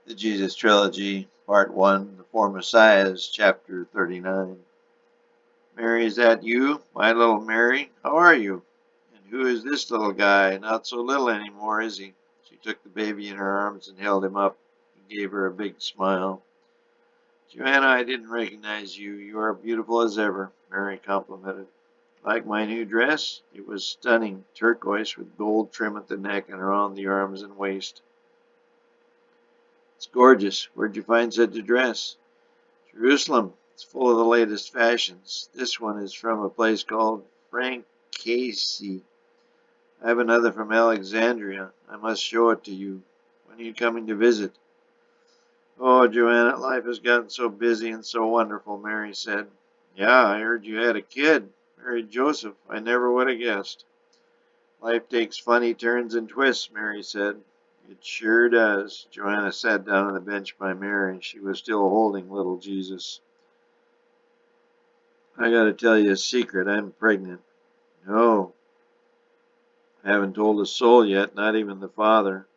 The Jesus Trilogy, Part 1, The Four Messiahs, Chapter 39. Mary, is that you? My little Mary? How are you? And who is this little guy? Not so little anymore, is he? She took the baby in her arms and held him up. He gave her a big smile. Joanna, I didn't recognize you. You are beautiful as ever, Mary complimented. Like my new dress? It was stunning, turquoise with gold trim at the neck and around the arms and waist. It's gorgeous. Where'd you find such a dress? Jerusalem. It's full of the latest fashions. This one is from a place called Frank Casey. I have another from Alexandria. I must show it to you. When are you coming to visit? Oh, Joanna, life has gotten so busy and so wonderful, Mary said. Yeah, I heard you had a kid. Married Joseph. I never would have guessed. Life takes funny turns and twists, Mary said. It sure does. Joanna sat down on the bench by Mary. She was still holding little Jesus. I gotta tell you a secret. I'm pregnant. No, I haven't told a soul yet, not even the father.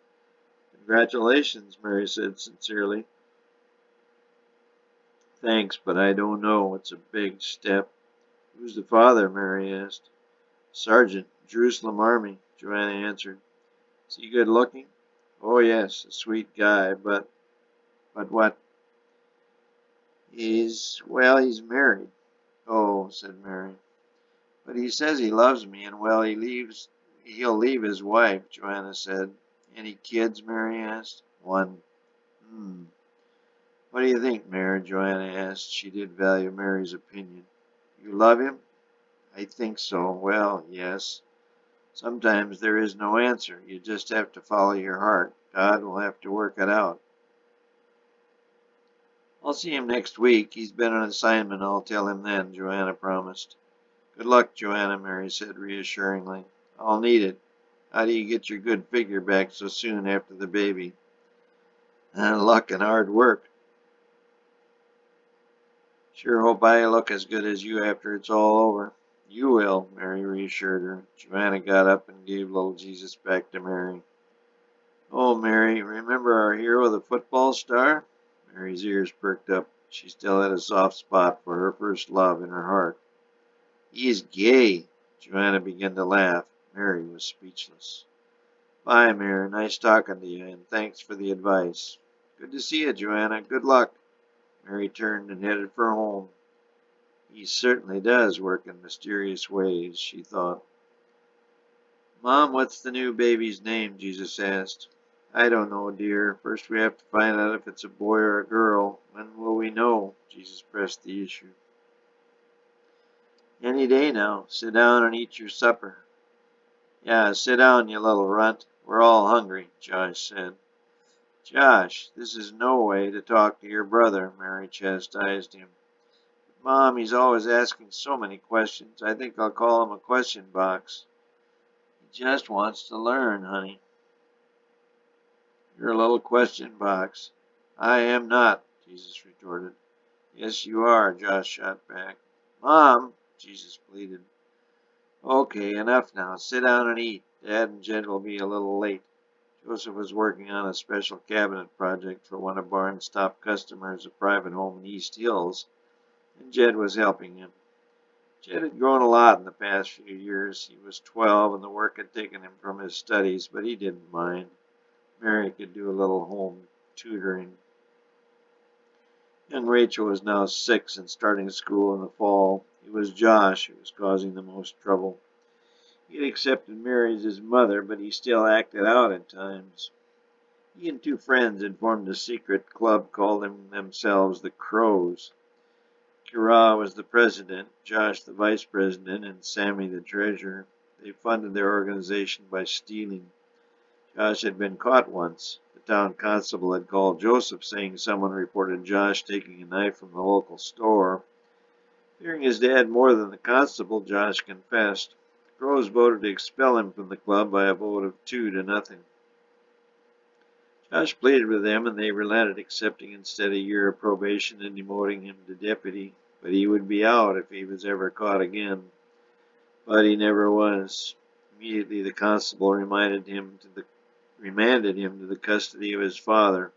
Congratulations, Mary said sincerely. Thanks, but I don't know. It's a big step. Who's the father? Mary asked. Sergeant, Jerusalem Army, Joanna answered. Is he good looking? Oh, yes, a sweet guy, but what? He's married. Oh, said Mary. But he says he loves me, and he'll leave his wife, Joanna said. Any kids? Mary asked. One. Hmm. What do you think, Mary? Joanna asked. She did value Mary's opinion. You love him? I think so. Well, yes. Sometimes there is no answer. You just have to follow your heart. God will have to work it out. I'll see him next week. He's been on assignment. I'll tell him then, Joanna promised. Good luck, Joanna, Mary said reassuringly. I'll need it. How do you get your good figure back so soon after the baby? Luck and hard work. Sure hope I look as good as you after it's all over. You will, Mary reassured her. Joanna got up and gave little Jesus back to Mary. Oh, Mary, remember our hero, the football star? Mary's ears perked up. She still had a soft spot for her first love in her heart. He's gay. Joanna began to laugh. Mary was speechless. Bye, Mary. Nice talking to you, and thanks for the advice. Good to see you, Joanna. Good luck. Mary turned and headed for home. He certainly does work in mysterious ways, she thought. Mom, what's the new baby's name? Jesus asked. I don't know, dear. First we have to find out if it's a boy or a girl. When will we know? Jesus pressed the issue. Any day now. Sit down and eat your supper. Yeah, sit down, you little runt. We're all hungry, Josh said. Josh, this is no way to talk to your brother, Mary chastised him. Mom, he's always asking so many questions. I think I'll call him a question box. He just wants to learn, honey. You're a little question box. I am not, Jesus retorted. Yes, you are, Josh shot back. Mom, Jesus pleaded. Okay, enough now. Sit down and eat. Dad and Jed will be a little late. Joseph was working on a special cabinet project for one of Barnes' top customers, a private home in East Hills, and Jed was helping him. Jed had grown a lot in the past few years. He was 12 and the work had taken him from his studies, but he didn't mind. Mary could do a little home tutoring. Young Rachel was now 6 and starting school in the fall. It was Josh who was causing the most trouble. He had accepted Mary as his mother, but he still acted out at times. He and two friends had formed a secret club calling themselves the Crows. Kira was the president, Josh the vice president, and Sammy the treasurer. They funded their organization by stealing. Josh had been caught once. The town constable had called Joseph, saying someone reported Josh taking a knife from the local store. Fearing his dad more than the constable, Josh confessed. The Crows voted to expel him from the club by a vote of 2-0. Josh pleaded with them, and they relented, accepting instead a year of probation and demoting him to deputy. But he would be out if he was ever caught again. But he never was. Immediately the constable remanded him to the custody of his father.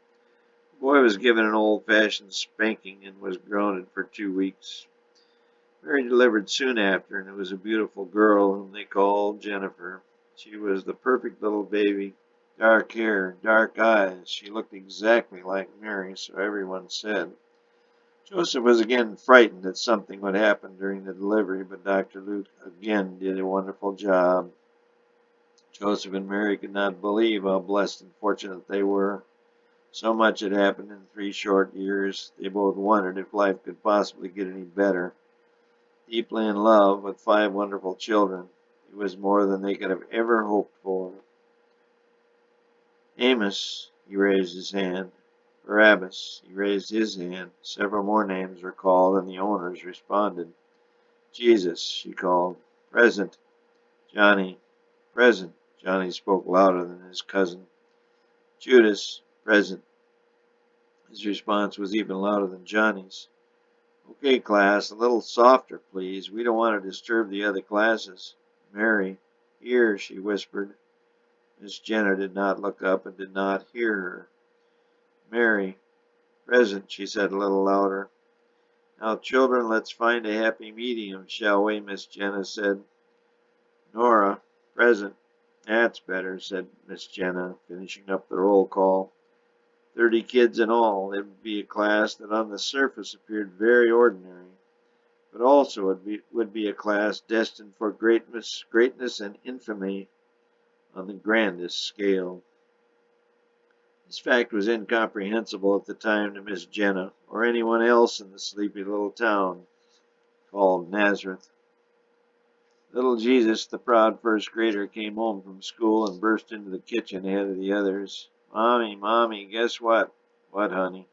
boy was given an old-fashioned spanking and was grounded for 2 weeks. Mary delivered soon after, and it was a beautiful girl whom they called Jennifer. She was the perfect little baby. Dark hair, dark eyes. She looked exactly like Mary, so everyone said. Joseph was again frightened that something would happen during the delivery, but Dr. Luke again did a wonderful job. Joseph and Mary could not believe how blessed and fortunate they were. So much had happened in 3 short years. They both wondered if life could possibly get any better. Deeply in love with 5 wonderful children, it was more than they could have ever hoped for. Amos, he raised his hand. Barabbas, he raised his hand. Several more names were called, and the owners responded. Jesus, she called. Present. Johnny. Present. Johnny spoke louder than his cousin. Judas. Present. His response was even louder than Johnny's. Okay, class, a little softer, please. We don't want to disturb the other classes. Mary. Here, she whispered. Miss Jenner did not look up and did not hear her. Mary. Present, she said a little louder. Now, children, let's find a happy medium, shall we? Miss Jenna said. Nora. Present. That's better, said Miss Jenna, finishing up the roll call. 30 kids in all. It would be a class that on the surface appeared very ordinary, but also it would be a class destined for greatness and infamy on the grandest scale. This fact was incomprehensible at the time to Miss Jenna or anyone else in the sleepy little town called Nazareth. Little Jesus, the proud first grader, came home from school and burst into the kitchen ahead of the others. Mommy, Mommy, guess what? What, honey?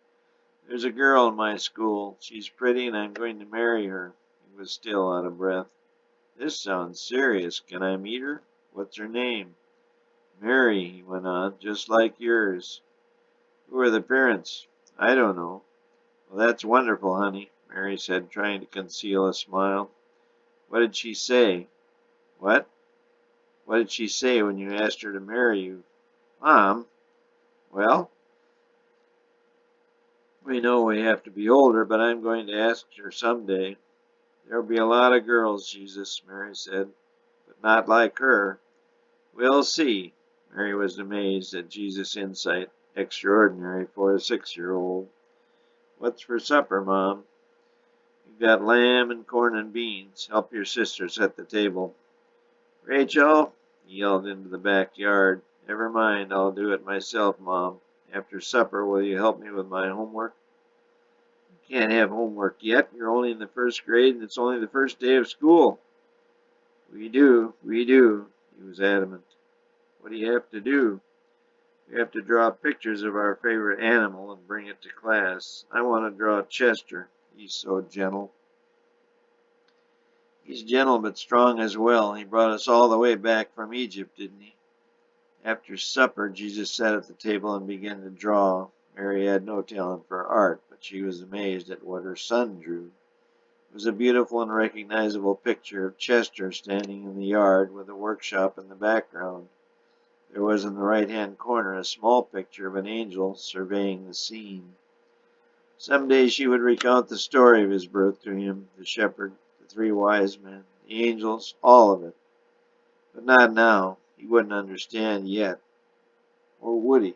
There's a girl in my school. She's pretty and I'm going to marry her. He was still out of breath. This sounds serious. Can I meet her? What's her name? Mary, he went on, just like yours. Who are the parents? I don't know. Well, that's wonderful, honey, Mary said, trying to conceal a smile. What did she say? What? What did she say when you asked her to marry you? Mom? Well, we know we have to be older, but I'm going to ask her someday. There'll be a lot of girls, Jesus, Mary said, but not like her. We'll see. Mary was amazed at Jesus' insight, extraordinary for a 6-year-old. What's for supper, Mom? We've got lamb and corn and beans. Help your sister set the table. Rachel, he yelled into the backyard. Never mind, I'll do it myself, Mom. After supper, will you help me with my homework? You can't have homework yet. You're only in the first grade and it's only the first day of school. We do. He was adamant. What do you have to do? We have to draw pictures of our favorite animal and bring it to class. I want to draw Chester. He's so gentle. He's gentle but strong as well. He brought us all the way back from Egypt, didn't he? After supper, Jesus sat at the table and began to draw. Mary had no talent for art, but she was amazed at what her son drew. It was a beautiful and recognizable picture of Chester standing in the yard with a workshop in the background. There was in the right-hand corner a small picture of an angel surveying the scene. Someday she would recount the story of his birth to him, the shepherd, the 3 wise men, the angels, all of it. But not now. He wouldn't understand yet. Or would he?